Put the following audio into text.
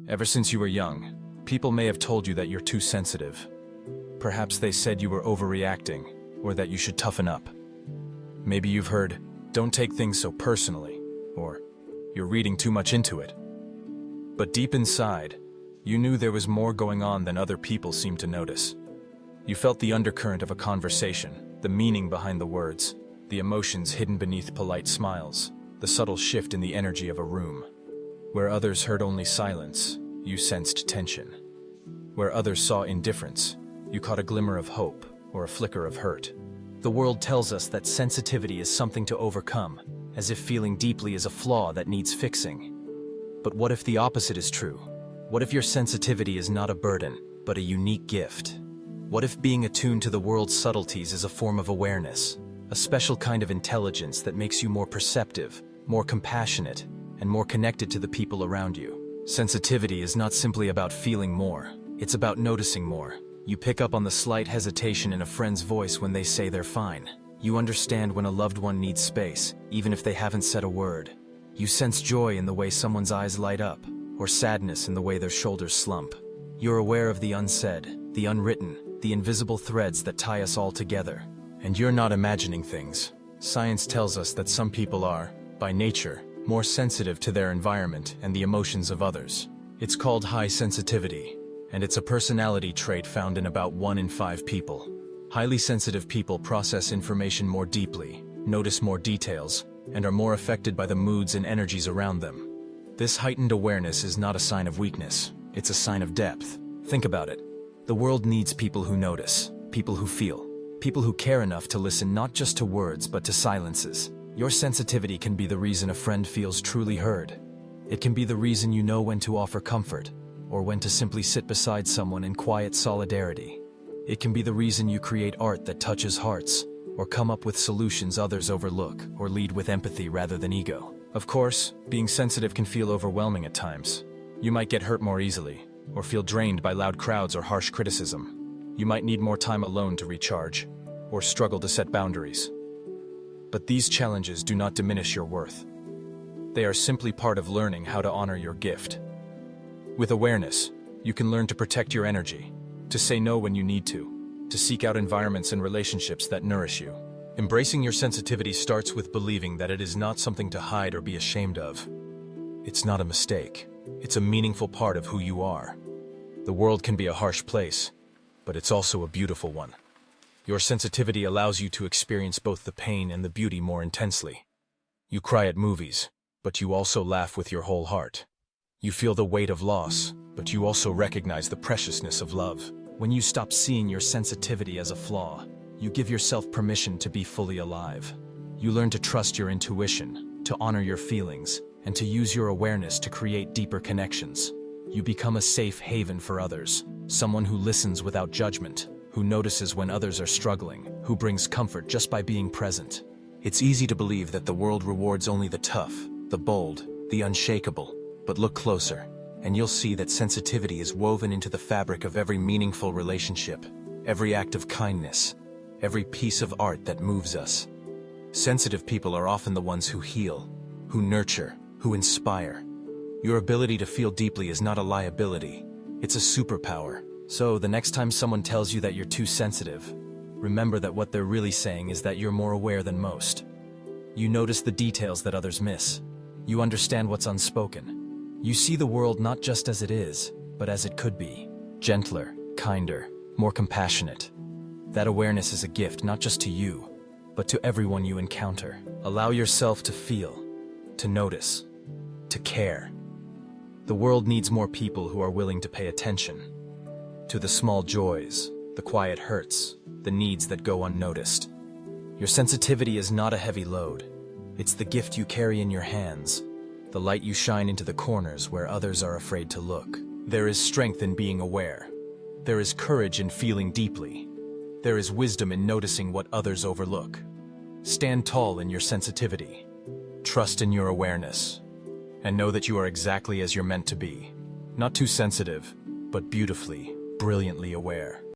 Ever since you were young, people may have told you that you're too sensitive. Perhaps they said you were overreacting, or that you should toughen up. Maybe you've heard, "Don't take things so personally," or "You're reading too much into it." But deep inside, you knew there was more going on than other people seemed to notice. You felt the undercurrent of a conversation, the meaning behind the words, the emotions hidden beneath polite smiles, the subtle shift in the energy of a room. Where others heard only silence, you sensed tension. Where others saw indifference, you caught a glimmer of hope or a flicker of hurt. The world tells us that sensitivity is something to overcome, as if feeling deeply is a flaw that needs fixing. But what if the opposite is true? What if your sensitivity is not a burden, but a unique gift? What if being attuned to the world's subtleties is a form of awareness, a special kind of intelligence that makes you more perceptive, more compassionate, and more connected to the people around you? Sensitivity is not simply about feeling more, it's about noticing more. You pick up on the slight hesitation in a friend's voice when they say they're fine. You understand when a loved one needs space, even if they haven't said a word. You sense joy in the way someone's eyes light up, or sadness in the way their shoulders slump. You're aware of the unsaid, the unwritten, the invisible threads that tie us all together. And you're not imagining things. Science tells us that some people are, by nature, more sensitive to their environment and the emotions of others. It's called high sensitivity, and it's a personality trait found in about 1 in 5 people. Highly sensitive people process information more deeply, notice more details, and are more affected by the moods and energies around them. This heightened awareness is not a sign of weakness, it's a sign of depth. Think about it. The world needs people who notice, people who feel, people who care enough to listen not just to words but to silences. Your sensitivity can be the reason a friend feels truly heard. It can be the reason you know when to offer comfort, or when to simply sit beside someone in quiet solidarity. It can be the reason you create art that touches hearts, or come up with solutions others overlook, or lead with empathy rather than ego. Of course, being sensitive can feel overwhelming at times. You might get hurt more easily, or feel drained by loud crowds or harsh criticism. You might need more time alone to recharge, or struggle to set boundaries. But these challenges do not diminish your worth. They are simply part of learning how to honor your gift. With awareness, you can learn to protect your energy, to say no when you need to seek out environments and relationships that nourish you. Embracing your sensitivity starts with believing that it is not something to hide or be ashamed of. It's not a mistake. It's a meaningful part of who you are. The world can be a harsh place, but it's also a beautiful one. Your sensitivity allows you to experience both the pain and the beauty more intensely. You cry at movies, but you also laugh with your whole heart. You feel the weight of loss, but you also recognize the preciousness of love. When you stop seeing your sensitivity as a flaw, you give yourself permission to be fully alive. You learn to trust your intuition, to honor your feelings, and to use your awareness to create deeper connections. You become a safe haven for others, someone who listens without judgment, who notices when others are struggling, who brings comfort just by being present. It's easy to believe that the world rewards only the tough, the bold, the unshakable, but look closer, and you'll see that sensitivity is woven into the fabric of every meaningful relationship, every act of kindness, every piece of art that moves us. Sensitive people are often the ones who heal, who nurture, who inspire. Your ability to feel deeply is not a liability, it's a superpower. So the next time someone tells you that you're too sensitive, remember that what they're really saying is that you're more aware than most. You notice the details that others miss. You understand what's unspoken. You see the world not just as it is, but as it could be. Gentler, kinder, more compassionate. That awareness is a gift not just to you, but to everyone you encounter. Allow yourself to feel, to notice, to care. The world needs more people who are willing to pay attention to the small joys, the quiet hurts, the needs that go unnoticed. Your sensitivity is not a heavy load. It's the gift you carry in your hands, the light you shine into the corners where others are afraid to look. There is strength in being aware. There is courage in feeling deeply. There is wisdom in noticing what others overlook. Stand tall in your sensitivity. Trust in your awareness. And know that you are exactly as you're meant to be. Not too sensitive, but beautifully, brilliantly aware.